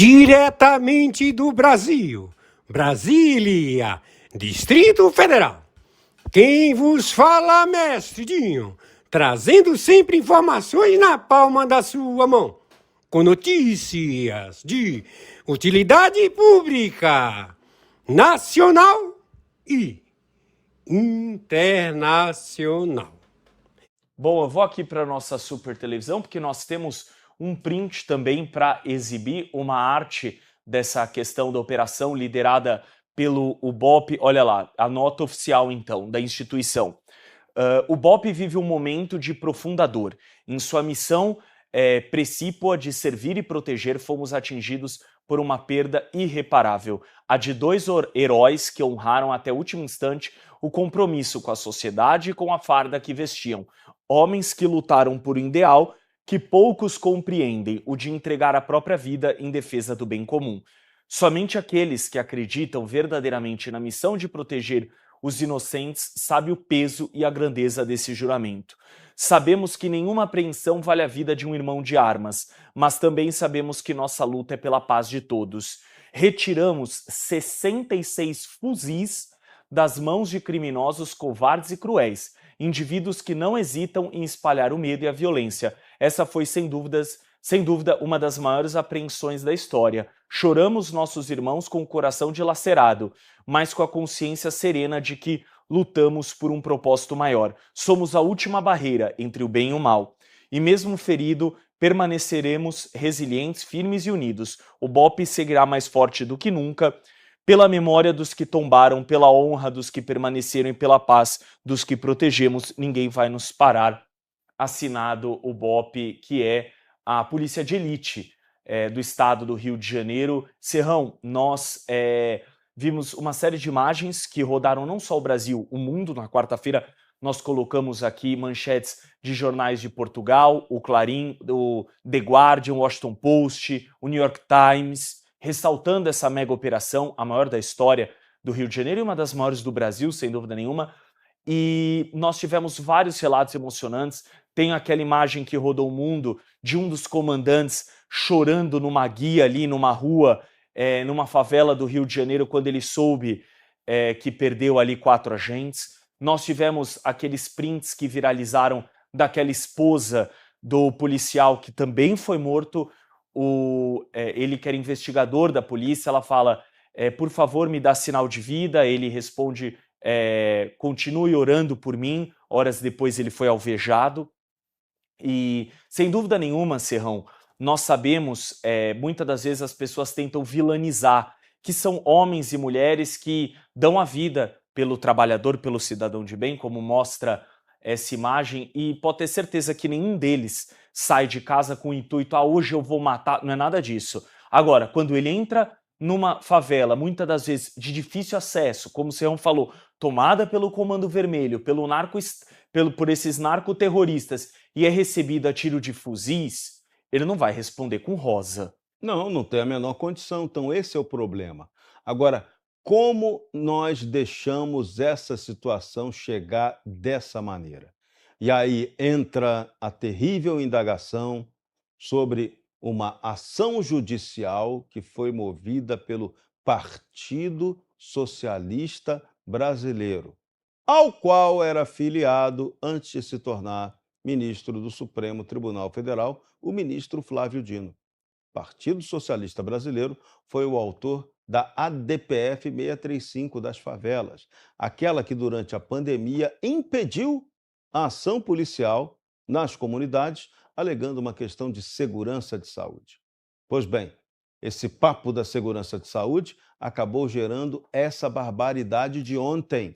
Diretamente do Brasil, Brasília, Distrito Federal. Quem vos fala, mestre Dinho, trazendo sempre informações na palma da sua mão, com notícias de utilidade pública, nacional e internacional. Bom, eu vou aqui para a nossa super televisão, porque nós temos um print também para exibir uma arte dessa questão da operação liderada pelo BOP. Olha lá, a nota oficial então da instituição. O BOP vive um momento de profunda dor. Em sua missão precípua de servir e proteger, fomos atingidos por uma perda irreparável. A de dois heróis que honraram até o último instante o compromisso com a sociedade e com a farda que vestiam. Homens que lutaram por um ideal que poucos compreendem, o de entregar a própria vida em defesa do bem comum. Somente aqueles que acreditam verdadeiramente na missão de proteger os inocentes sabem o peso e a grandeza desse juramento. Sabemos que nenhuma apreensão vale a vida de um irmão de armas, mas também sabemos que nossa luta é pela paz de todos. Retiramos 66 fuzis das mãos de criminosos covardes e cruéis, indivíduos que não hesitam em espalhar o medo e a violência. Essa foi, sem dúvida, uma das maiores apreensões da história. Choramos nossos irmãos com o coração dilacerado, mas com a consciência serena de que lutamos por um propósito maior. Somos a última barreira entre o bem e o mal. E mesmo ferido, permaneceremos resilientes, firmes e unidos. O BOP seguirá mais forte do que nunca, pela memória dos que tombaram, pela honra dos que permaneceram e pela paz dos que protegemos, ninguém vai nos parar. Assinado o BOP, que é a polícia de elite do estado do Rio de Janeiro. Serrão, nós vimos uma série de imagens que rodaram não só o Brasil, o mundo. Na quarta-feira nós colocamos aqui manchetes de jornais de Portugal, o Clarim, o The Guardian, o Washington Post, o New York Times, ressaltando essa mega operação, a maior da história do Rio de Janeiro e uma das maiores do Brasil, sem dúvida nenhuma. E nós tivemos vários relatos emocionantes. Tem aquela imagem que rodou o mundo de um dos comandantes chorando numa guia ali, numa rua, numa favela do Rio de Janeiro, quando ele soube que perdeu ali 4 agentes. Nós tivemos aqueles prints que viralizaram daquela esposa do policial que também foi morto. Ele que era investigador da polícia, ela fala, por favor me dá sinal de vida. Ele responde, continue orando por mim. Horas depois ele foi alvejado. E sem dúvida nenhuma, Serrão, nós sabemos, muitas das vezes as pessoas tentam vilanizar, que são homens e mulheres que dão a vida pelo trabalhador, pelo cidadão de bem, como mostra essa imagem, e pode ter certeza que nenhum deles sai de casa com o intuito, hoje eu vou matar, não é nada disso. Agora, quando ele entra numa favela, muitas das vezes de difícil acesso, como o Serrão falou, tomada pelo Comando Vermelho, por esses narcoterroristas, e é recebido a tiro de fuzis, ele não vai responder com rosa. Não, não tem a menor condição. Então, esse é o problema. Agora, como nós deixamos essa situação chegar dessa maneira? E aí entra a terrível indagação sobre uma ação judicial que foi movida pelo Partido Socialista Brasileiro, ao qual era afiliado, antes de se tornar ministro do Supremo Tribunal Federal, o ministro Flávio Dino. Partido Socialista Brasileiro foi o autor da ADPF 635 das favelas, aquela que durante a pandemia impediu a ação policial nas comunidades, alegando uma questão de segurança de saúde. Pois bem, esse papo da segurança de saúde acabou gerando essa barbaridade de ontem,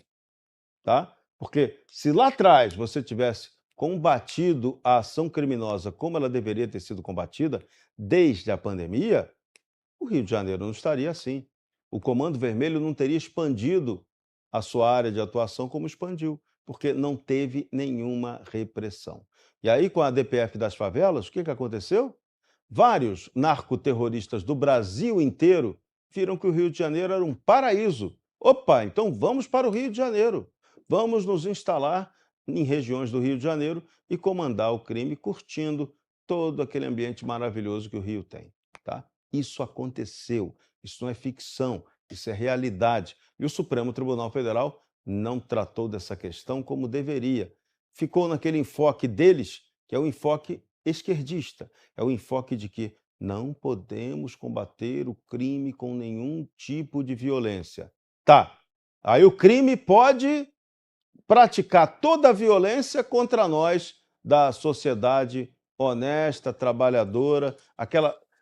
tá? Porque se lá atrás você tivesse combatido a ação criminosa como ela deveria ter sido combatida desde a pandemia, o Rio de Janeiro não estaria assim. O Comando Vermelho não teria expandido a sua área de atuação como expandiu, porque não teve nenhuma repressão. E aí, com a DPF das favelas, o que aconteceu? Vários narcoterroristas do Brasil inteiro viram que o Rio de Janeiro era um paraíso. Opa, então vamos para o Rio de Janeiro. Vamos nos instalar em regiões do Rio de Janeiro e comandar o crime, curtindo todo aquele ambiente maravilhoso que o Rio tem, tá? Isso aconteceu, isso não é ficção, isso é realidade. E o Supremo Tribunal Federal não tratou dessa questão como deveria. Ficou naquele enfoque deles, que é o enfoque esquerdista, é o enfoque de que não podemos combater o crime com nenhum tipo de violência. Tá, aí o crime pode praticar toda a violência contra nós da sociedade honesta, trabalhadora,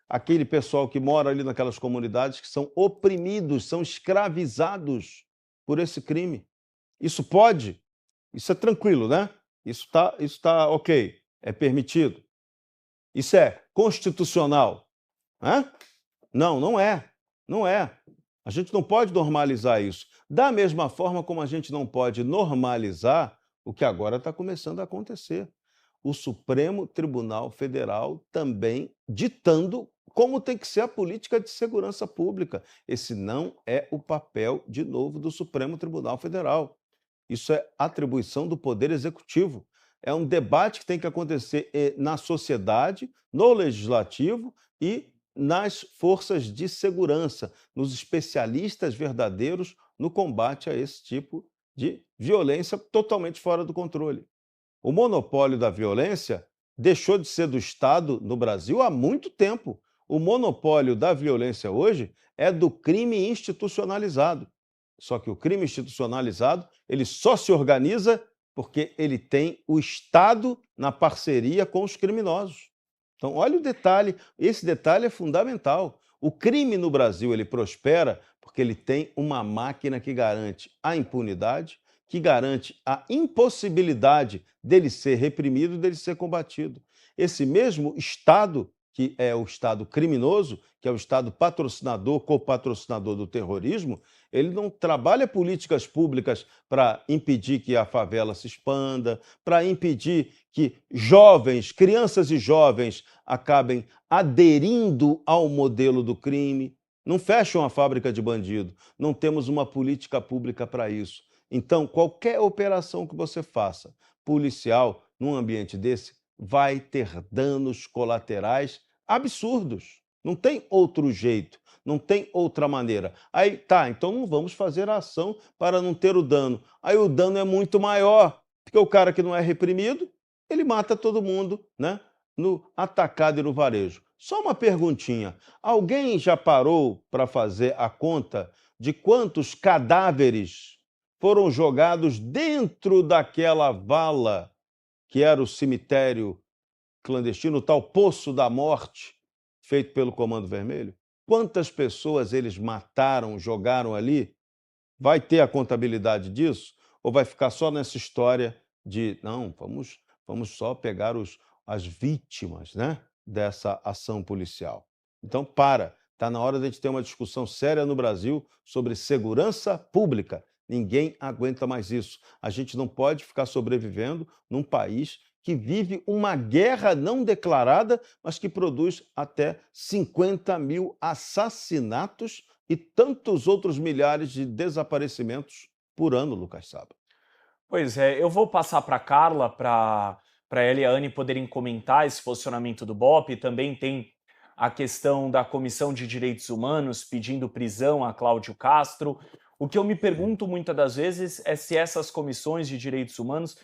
aquele pessoal que mora ali naquelas comunidades que são oprimidos, são escravizados por esse crime. Isso pode? Isso é tranquilo, né? Isso tá ok, é permitido. Isso é constitucional. Hã? Não, não é. Não é. A gente não pode normalizar isso. Da mesma forma como a gente não pode normalizar o que agora está começando a acontecer. O Supremo Tribunal Federal também ditando como tem que ser a política de segurança pública. Esse não é o papel, de novo, do Supremo Tribunal Federal. Isso é atribuição do Poder Executivo. É um debate que tem que acontecer na sociedade, no legislativo e nas forças de segurança, nos especialistas verdadeiros no combate a esse tipo de violência totalmente fora do controle. O monopólio da violência deixou de ser do Estado no Brasil há muito tempo. O monopólio da violência hoje é do crime institucionalizado. Só que o crime institucionalizado, ele só se organiza porque ele tem o Estado na parceria com os criminosos. Então, olha o detalhe, esse detalhe é fundamental. O crime no Brasil, ele prospera porque ele tem uma máquina que garante a impunidade, que garante a impossibilidade dele ser reprimido, dele ser combatido. Esse mesmo Estado, que é o Estado criminoso, que é o Estado patrocinador, copatrocinador do terrorismo, ele não trabalha políticas públicas para impedir que a favela se expanda, para impedir que jovens, crianças e jovens, acabem aderindo ao modelo do crime. Não fecha uma fábrica de bandido. Não temos uma política pública para isso. Então, qualquer operação que você faça, policial, num ambiente desse, vai ter danos colaterais absurdos. Não tem outro jeito, não tem outra maneira. Aí, tá, então não vamos fazer a ação para não ter o dano. Aí o dano é muito maior, porque o cara que não é reprimido, ele mata todo mundo, né? No atacado e no varejo. Só uma perguntinha: alguém já parou para fazer a conta de quantos cadáveres foram jogados dentro daquela vala que era o cemitério clandestino, o tal Poço da Morte, feito pelo Comando Vermelho? Quantas pessoas eles mataram, jogaram ali? Vai ter a contabilidade disso? Ou vai ficar só nessa história de, não, vamos só pegar as vítimas, né, dessa ação policial? Então, está na hora de a gente ter uma discussão séria no Brasil sobre segurança pública. Ninguém aguenta mais isso. A gente não pode ficar sobrevivendo num país que vive uma guerra não declarada, mas que produz até 50 mil assassinatos e tantos outros milhares de desaparecimentos por ano, Lucas Saba. Pois é, eu vou passar para a Carla, para ela e a Anne poderem comentar esse posicionamento do BOP. Também tem a questão da Comissão de Direitos Humanos pedindo prisão a Cláudio Castro. O que eu me pergunto muitas das vezes é se essas comissões de direitos humanos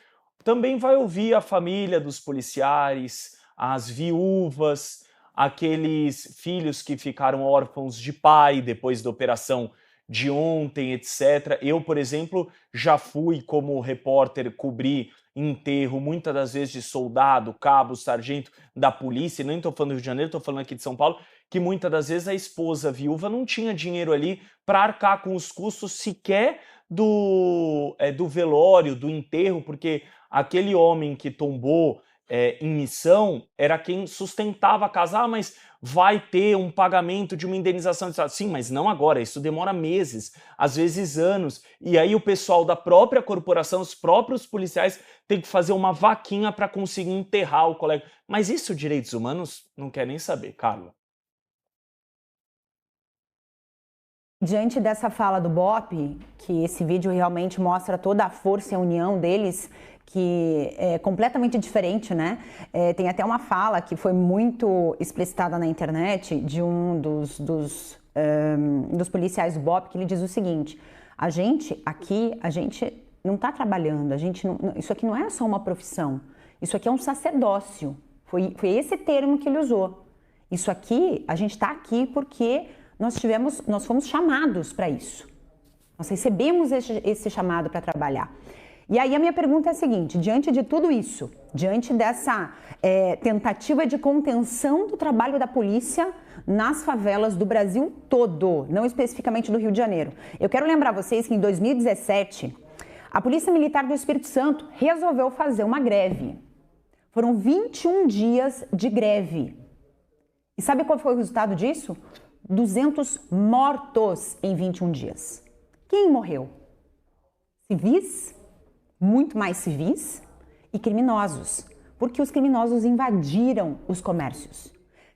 também vai ouvir a família dos policiais, as viúvas, aqueles filhos que ficaram órfãos de pai depois da operação de ontem, etc. Eu, por exemplo, já fui como repórter cobrir enterro, muitas das vezes de soldado, cabo, sargento da polícia, nem estou falando do Rio de Janeiro, estou falando aqui de São Paulo, que muitas das vezes a esposa viúva não tinha dinheiro ali para arcar com os custos sequer do velório, do enterro, porque aquele homem que tombou em missão era quem sustentava a casa. Ah, mas vai ter um pagamento de uma indenização de Estado. Sim, mas não agora, isso demora meses, às vezes anos. E aí o pessoal da própria corporação, os próprios policiais, tem que fazer uma vaquinha para conseguir enterrar o colega. Mas isso direitos humanos não quer nem saber, Carla. Diante dessa fala do BOP, que esse vídeo realmente mostra toda a força e a união deles, que é completamente diferente, né? Tem até uma fala que foi muito explicitada na internet de um dos policiais do BOP, que ele diz o seguinte: a gente não está trabalhando, isso aqui não é só uma profissão, isso aqui é um sacerdócio. Foi esse termo que ele usou. Isso aqui, a gente está aqui porque nós fomos chamados para isso. Nós recebemos esse chamado para trabalhar. E aí a minha pergunta é a seguinte: diante de tudo isso, diante dessa tentativa de contenção do trabalho da polícia nas favelas do Brasil todo, não especificamente do Rio de Janeiro, eu quero lembrar vocês que em 2017, a Polícia Militar do Espírito Santo resolveu fazer uma greve. Foram 21 dias de greve. E sabe qual foi o resultado disso? 200 mortos em 21 dias. Quem morreu? Civis, muito mais civis, e criminosos, porque os criminosos invadiram os comércios.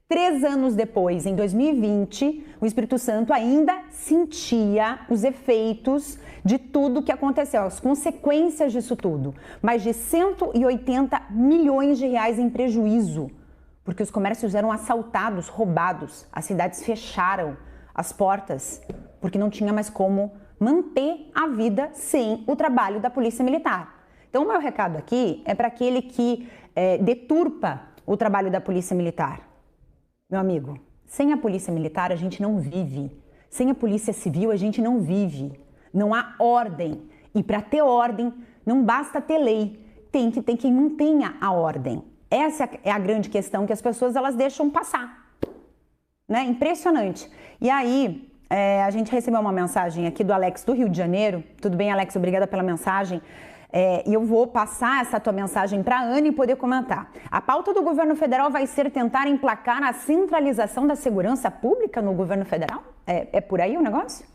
3 anos depois, em 2020, o Espírito Santo ainda sentia os efeitos de tudo que aconteceu, as consequências disso tudo. Mais de 180 milhões de reais em prejuízo, porque os comércios eram assaltados, roubados, as cidades fecharam as portas, porque não tinha mais como manter a vida sem o trabalho da Polícia Militar. Então, o meu recado aqui é para aquele que deturpa o trabalho da Polícia Militar. Meu amigo, sem a Polícia Militar a gente não vive. Sem a Polícia Civil a gente não vive. Não há ordem. E para ter ordem, não basta ter lei. Tem quem mantenha a ordem. Essa é a grande questão que as pessoas elas deixam passar. Né? Impressionante. E aí, a gente recebeu uma mensagem aqui do Alex do Rio de Janeiro. Tudo bem, Alex? Obrigada pela mensagem. E eu vou passar essa tua mensagem para a Anne poder comentar. A pauta do governo federal vai ser tentar emplacar a centralização da segurança pública no governo federal? É por aí o negócio?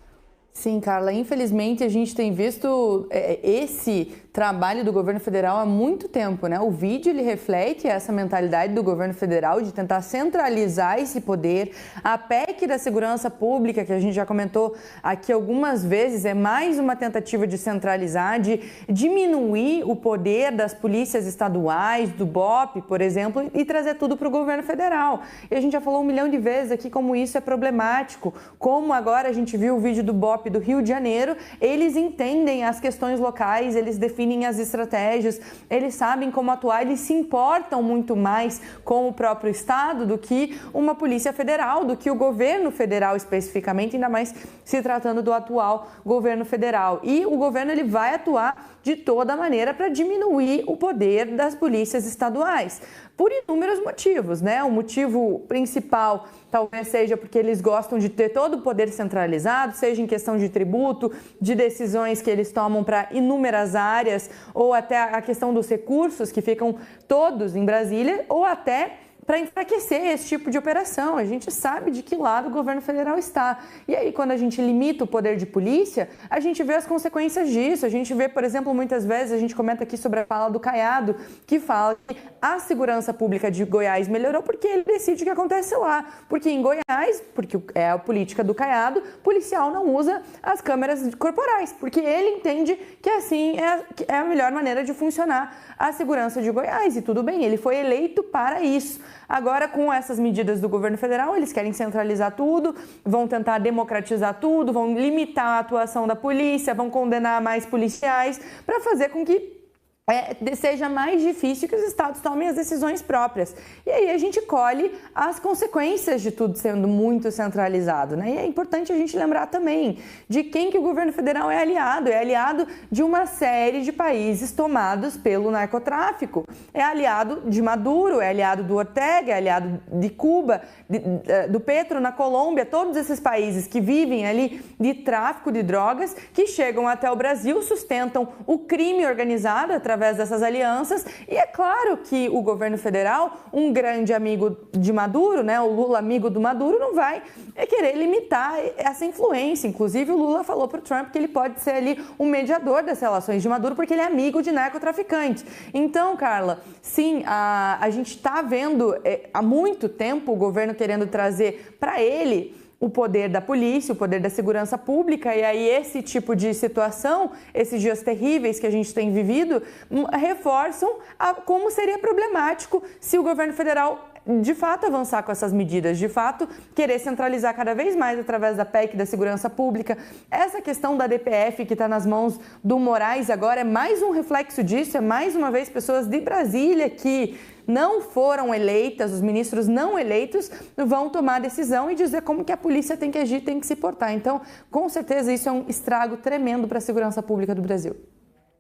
Sim, Carla, infelizmente a gente tem visto esse trabalho do governo federal há muito tempo, né? O vídeo ele reflete essa mentalidade do governo federal de tentar centralizar esse poder. A PEC da segurança pública, que a gente já comentou aqui algumas vezes, é mais uma tentativa de centralizar, de diminuir o poder das polícias estaduais, do BOP, por exemplo, e trazer tudo para o governo federal. E a gente já falou 1 milhão de vezes aqui como isso é problemático, como agora a gente viu o vídeo do BOP do Rio de Janeiro, eles entendem as questões locais, eles definem as estratégias, eles sabem como atuar, eles se importam muito mais com o próprio Estado do que uma polícia federal, do que o governo federal especificamente, ainda mais se tratando do atual governo federal. E o governo ele vai atuar de toda maneira para diminuir o poder das polícias estaduais, por inúmeros motivos, né? O motivo principal talvez seja porque eles gostam de ter todo o poder centralizado, seja em questão de tributo, de decisões que eles tomam para inúmeras áreas, ou até a questão dos recursos que ficam todos em Brasília, ou até para enfraquecer esse tipo de operação. A gente sabe de que lado o governo federal está. E aí, quando a gente limita o poder de polícia, a gente vê as consequências disso. A gente vê, por exemplo, muitas vezes, a gente comenta aqui sobre a fala do Caiado, que fala que a segurança pública de Goiás melhorou porque ele decide o que acontece lá. Porque em Goiás, porque é a política do Caiado, policial não usa as câmeras corporais, porque ele entende que assim é a melhor maneira de funcionar a segurança de Goiás. E tudo bem, ele foi eleito para isso. Agora, com essas medidas do governo federal, eles querem centralizar tudo, vão tentar democratizar tudo, vão limitar a atuação da polícia, vão condenar mais policiais para fazer com que seja mais difícil que os estados tomem as decisões próprias. E aí a gente colhe as consequências de tudo sendo muito centralizado, né? E é importante a gente lembrar também de quem que o governo federal é aliado de uma série de países tomados pelo narcotráfico, é aliado de Maduro, é aliado do Ortega, é aliado de Cuba, do Petro na Colômbia, todos esses países que vivem ali de tráfico de drogas, que chegam até o Brasil, sustentam o crime organizado através dessas alianças, e é claro que o governo federal, um grande amigo de Maduro, né, o Lula amigo do Maduro, não vai querer limitar essa influência. Inclusive o Lula falou para o Trump que ele pode ser ali um mediador das relações de Maduro porque ele é amigo de narcotraficante. Então, Carla, sim, a gente está vendo há muito tempo o governo querendo trazer para ele o poder da polícia, o poder da segurança pública, e aí esse tipo de situação, esses dias terríveis que a gente tem vivido, reforçam como seria problemático se o governo federal de fato avançar com essas medidas, de fato querer centralizar cada vez mais através da PEC da segurança pública. Essa questão da DPF que está nas mãos do Moraes agora é mais um reflexo disso, é mais uma vez pessoas de Brasília que não foram eleitas, os ministros não eleitos vão tomar a decisão e dizer como que a polícia tem que agir, tem que se portar. Então, com certeza isso é um estrago tremendo para a segurança pública do Brasil.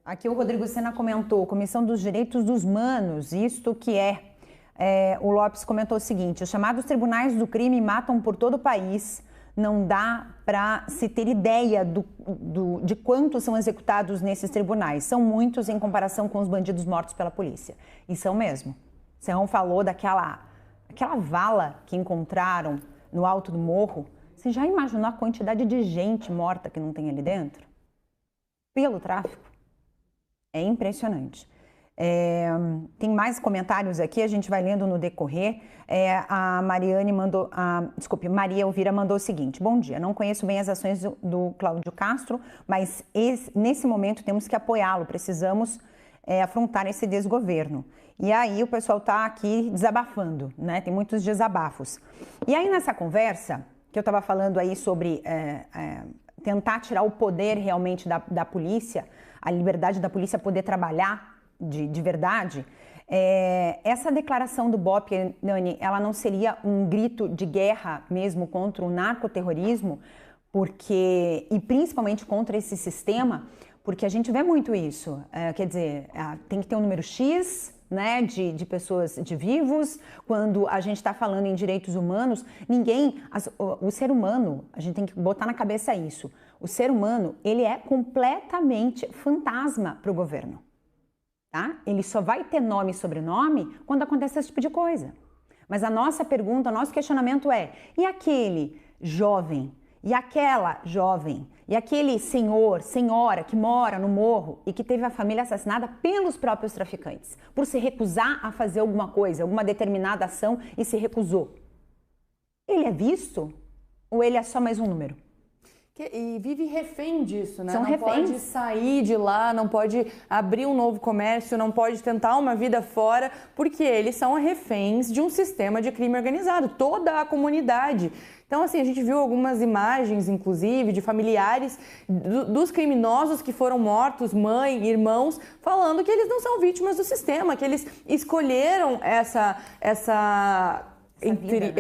Aqui o Rodrigo Sena comentou, Comissão dos Direitos dos Humanos, isto que o Lopes comentou o seguinte: os chamados tribunais do crime matam por todo o país, não dá para se ter ideia de quantos são executados nesses tribunais. São muitos em comparação com os bandidos mortos pela polícia. E são mesmo. Serrão falou daquela vala que encontraram no alto do morro. Você já imaginou a quantidade de gente morta que não tem ali dentro? Pelo tráfico? É impressionante. Tem mais comentários aqui, a gente vai lendo no decorrer. Maria Elvira mandou o seguinte: bom dia, não conheço bem as ações do Cláudio Castro, mas nesse momento temos que apoiá-lo, precisamos afrontar esse desgoverno. E aí o pessoal está aqui desabafando, né? Tem muitos desabafos. E aí nessa conversa, que eu estava falando aí sobre tentar tirar o poder realmente da polícia, a liberdade da polícia poder trabalhar de verdade, essa declaração do BOP, Nani, ela não seria um grito de guerra mesmo contra o narcoterrorismo, e principalmente contra esse sistema, porque a gente vê muito isso, quer dizer, tem que ter um número X, né, de pessoas, de vivos. Quando a gente está falando em direitos humanos, o ser humano, a gente tem que botar na cabeça isso, o ser humano, ele é completamente fantasma para o governo. Tá? Ele só vai ter nome e sobrenome quando acontece esse tipo de coisa. Mas a nossa pergunta, o nosso questionamento é: e aquele jovem, e aquela jovem, e aquele senhor, senhora que mora no morro e que teve a família assassinada pelos próprios traficantes, por se recusar a fazer alguma coisa, alguma determinada ação e se recusou? Ele é visto ou ele é só mais um número? E vive refém disso, né? São não reféns. Pode sair de lá, não pode abrir um novo comércio, não pode tentar uma vida fora, porque eles são reféns de um sistema de crime organizado, toda a comunidade. Então, assim, a gente viu algumas imagens, inclusive, de familiares dos criminosos que foram mortos, mãe, irmãos, falando que eles não são vítimas do sistema, que eles escolheram essa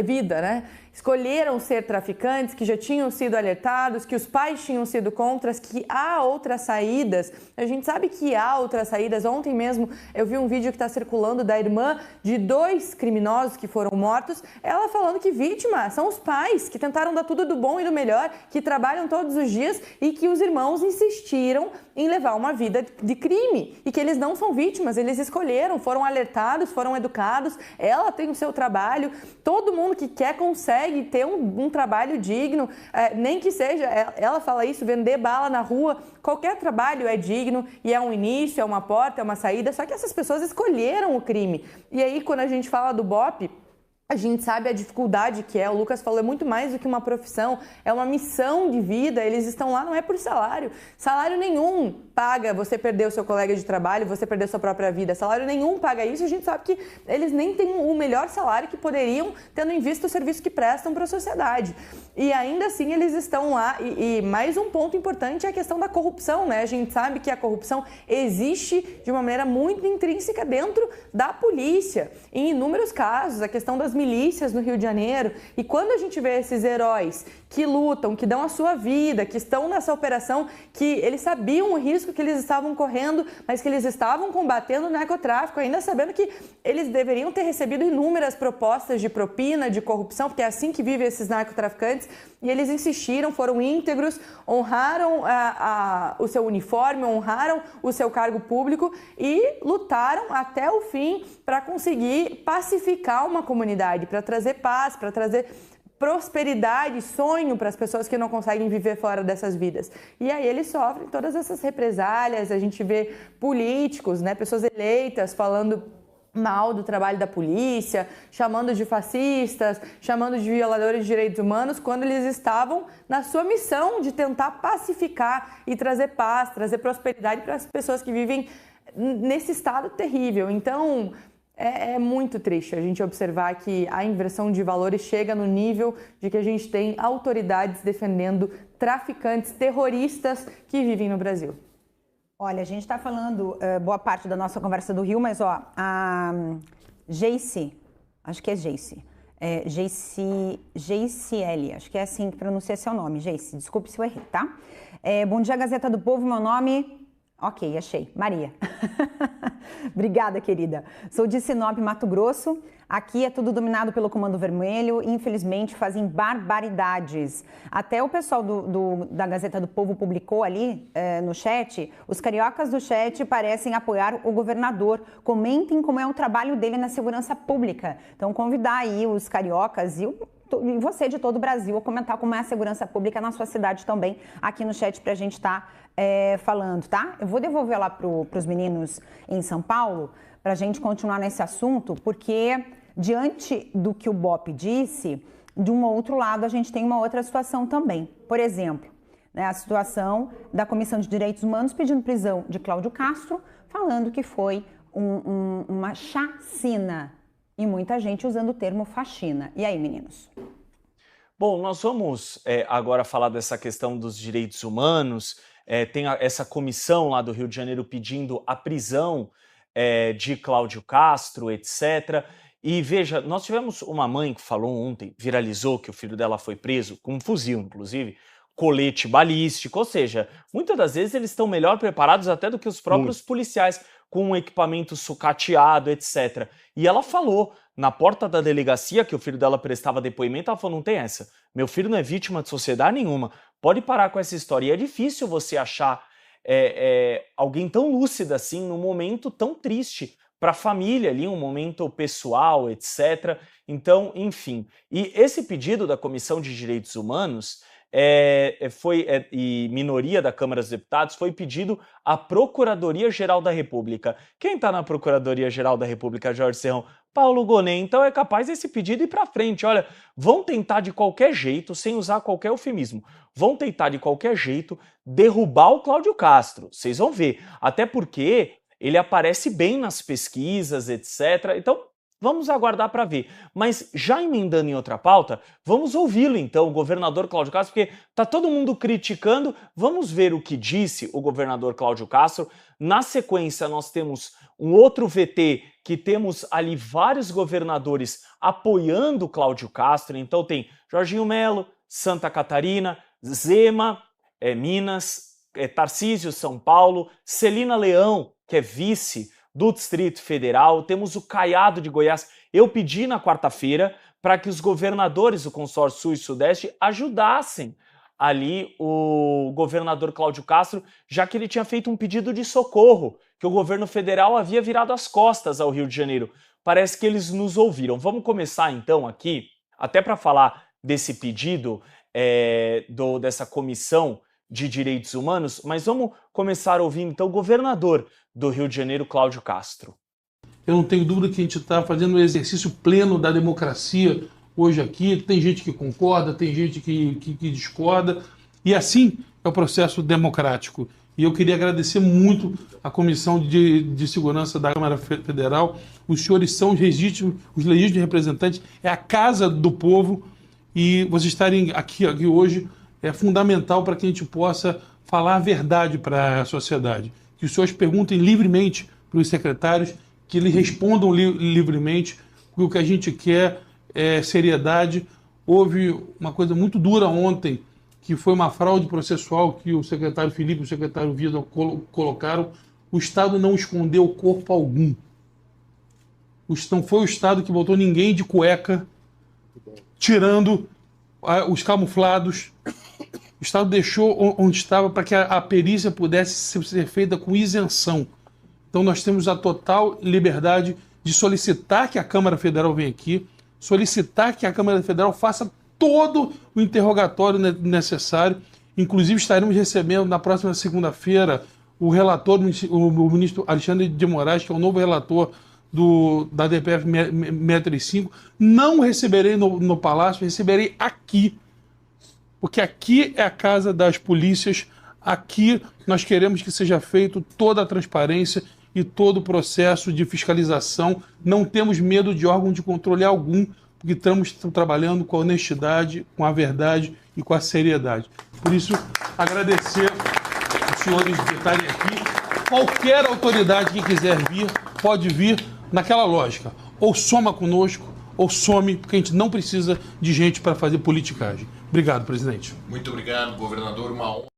vida, né? Escolheram ser traficantes, que já tinham sido alertados, que os pais tinham sido contra, que há outras saídas. A gente sabe que há outras saídas. Ontem mesmo eu vi um vídeo que está circulando da irmã de 2 criminosos que foram mortos, ela falando que vítima são os pais, que tentaram dar tudo do bom e do melhor, que trabalham todos os dias e que os irmãos insistiram em levar uma vida de crime e que eles não são vítimas, eles escolheram, foram alertados, foram educados, ela tem o seu trabalho, todo mundo que quer consegue ter um trabalho digno, nem que seja, ela fala isso, vender bala na rua, qualquer trabalho é digno e é um início, é uma porta, é uma saída, só que essas pessoas escolheram o crime. E aí quando a gente fala do BOP, a gente sabe a dificuldade que é, o Lucas falou, é muito mais do que uma profissão, é uma missão de vida, eles estão lá não é por salário nenhum paga você perder o seu colega de trabalho, você perder a sua própria vida, salário nenhum paga isso, a gente sabe que eles nem têm o melhor salário que poderiam, tendo em vista o serviço que prestam para a sociedade. E ainda assim eles estão lá, e mais um ponto importante é a questão da corrupção, né? A gente sabe que a corrupção existe de uma maneira muito intrínseca dentro da polícia, em inúmeros casos, a questão das milícias no Rio de Janeiro, e quando a gente vê esses heróis que lutam, que dão a sua vida, que estão nessa operação, que eles sabiam o risco que eles estavam correndo, mas que eles estavam combatendo o narcotráfico, ainda sabendo que eles deveriam ter recebido inúmeras propostas de propina, de corrupção, porque é assim que vivem esses narcotraficantes, e eles insistiram, foram íntegros, honraram o seu uniforme, honraram o seu cargo público e lutaram até o fim para conseguir pacificar uma comunidade, para trazer paz, para trazer prosperidade, sonho para as pessoas que não conseguem viver fora dessas vidas. E aí eles sofrem todas essas represálias, a gente vê políticos, né, pessoas eleitas falando mal do trabalho da polícia, chamando de fascistas, chamando de violadores de direitos humanos, quando eles estavam na sua missão de tentar pacificar e trazer paz, trazer prosperidade para as pessoas que vivem nesse estado terrível. Então, é muito triste a gente observar que a inversão de valores chega no nível de que a gente tem autoridades defendendo traficantes terroristas que vivem no Brasil. Olha, a gente está falando boa parte da nossa conversa do Rio, mas ó, a Geice, acho que é Geice, Geiciele, acho que é assim que pronuncia seu nome, Geice, desculpe se eu errei, tá? Bom dia, Gazeta do Povo, meu nome... Ok, achei. Maria. Obrigada, querida. Sou de Sinop, Mato Grosso. Aqui é tudo dominado pelo Comando Vermelho e, infelizmente, fazem barbaridades. Até o pessoal da Gazeta do Povo publicou ali no chat, os cariocas do chat parecem apoiar o governador. Comentem como é o trabalho dele na segurança pública. Então, convidar aí os cariocas e você de todo o Brasil a comentar como é a segurança pública na sua cidade também, aqui no chat pra gente estar falando, tá? Eu vou devolver lá pros meninos em São Paulo pra gente continuar nesse assunto, porque diante do que o BOP disse, de um outro lado a gente tem uma outra situação também. Por exemplo, né, a situação da Comissão de Direitos Humanos pedindo prisão de Cláudio Castro, falando que foi uma chacina. E muita gente usando o termo faxina. E aí, meninos? Bom, nós vamos agora falar dessa questão dos direitos humanos. Tem essa comissão lá do Rio de Janeiro pedindo a prisão de Cláudio Castro, etc. E veja, nós tivemos uma mãe que falou ontem, viralizou que o filho dela foi preso, com um fuzil, inclusive, colete balístico, ou seja, muitas das vezes eles estão melhor preparados até do que os próprios policiais, com um equipamento sucateado, etc. E ela falou na porta da delegacia que o filho dela prestava depoimento, ela falou, não tem essa, meu filho não é vítima de sociedade nenhuma, pode parar com essa história. E é difícil você achar alguém tão lúcida assim, num momento tão triste para a família ali, um momento pessoal, etc. Então, enfim. E esse pedido da Comissão de Direitos Humanos e minoria da Câmara dos Deputados foi pedido à Procuradoria-Geral da República. Quem está na Procuradoria-Geral da República, Jorge Serrão? Paulo Gonet. Então é capaz esse pedido ir para frente. Olha, vão tentar de qualquer jeito, sem usar qualquer eufemismo, vão tentar de qualquer jeito derrubar o Cláudio Castro. Vocês vão ver. Até porque ele aparece bem nas pesquisas, etc. Então, vamos aguardar para ver. Mas já emendando em outra pauta, vamos ouvi-lo então, o governador Cláudio Castro, porque está todo mundo criticando. Vamos ver o que disse o governador Cláudio Castro. Na sequência, nós temos um outro VT que temos ali vários governadores apoiando o Cláudio Castro. Então tem Jorginho Melo, Santa Catarina, Zema, Minas, Tarcísio, São Paulo, Celina Leão, que é vice do Distrito Federal, temos o Caiado de Goiás. Eu pedi na quarta-feira para que os governadores do Consórcio Sul e Sudeste ajudassem ali o governador Cláudio Castro, já que ele tinha feito um pedido de socorro, que o governo federal havia virado as costas ao Rio de Janeiro. Parece que eles nos ouviram. Vamos começar então aqui, até para falar desse pedido dessa Comissão de Direitos Humanos, mas vamos começar ouvindo então o governador do Rio de Janeiro, Cláudio Castro. Eu não tenho dúvida que a gente está fazendo um exercício pleno da democracia hoje aqui. Tem gente que concorda, tem gente que discorda, e assim é o processo democrático. E eu queria agradecer muito a Comissão de Segurança da Câmara Federal. Os senhores são os legítimos representantes, é a casa do povo, e vocês estarem aqui hoje é fundamental para que a gente possa falar a verdade para a sociedade. Que os senhores perguntem livremente para os secretários, que eles respondam livremente, porque o que a gente quer é seriedade. Houve uma coisa muito dura ontem, que foi uma fraude processual que o secretário Felipe e o secretário Vida colocaram. O Estado não escondeu corpo algum. Não foi o Estado que botou ninguém de cueca, tirando os camuflados. O Estado deixou onde estava para que a perícia pudesse ser feita com isenção. Então nós temos a total liberdade de solicitar que a Câmara Federal venha aqui, solicitar que a Câmara Federal faça todo o interrogatório necessário. Inclusive estaremos recebendo na próxima segunda-feira o relator, o ministro Alexandre de Moraes, que é o novo relator da DPF 635, não receberei no Palácio, receberei aqui. Porque aqui é a casa das polícias, aqui nós queremos que seja feito toda a transparência e todo o processo de fiscalização. Não temos medo de órgão de controle algum, porque estamos trabalhando com a honestidade, com a verdade e com a seriedade. Por isso, agradecer os senhores de estarem aqui. Qualquer autoridade que quiser vir, pode vir naquela lógica. Ou soma conosco, ou some, porque a gente não precisa de gente para fazer politicagem. Obrigado, presidente. Muito obrigado, governador. Uma honra.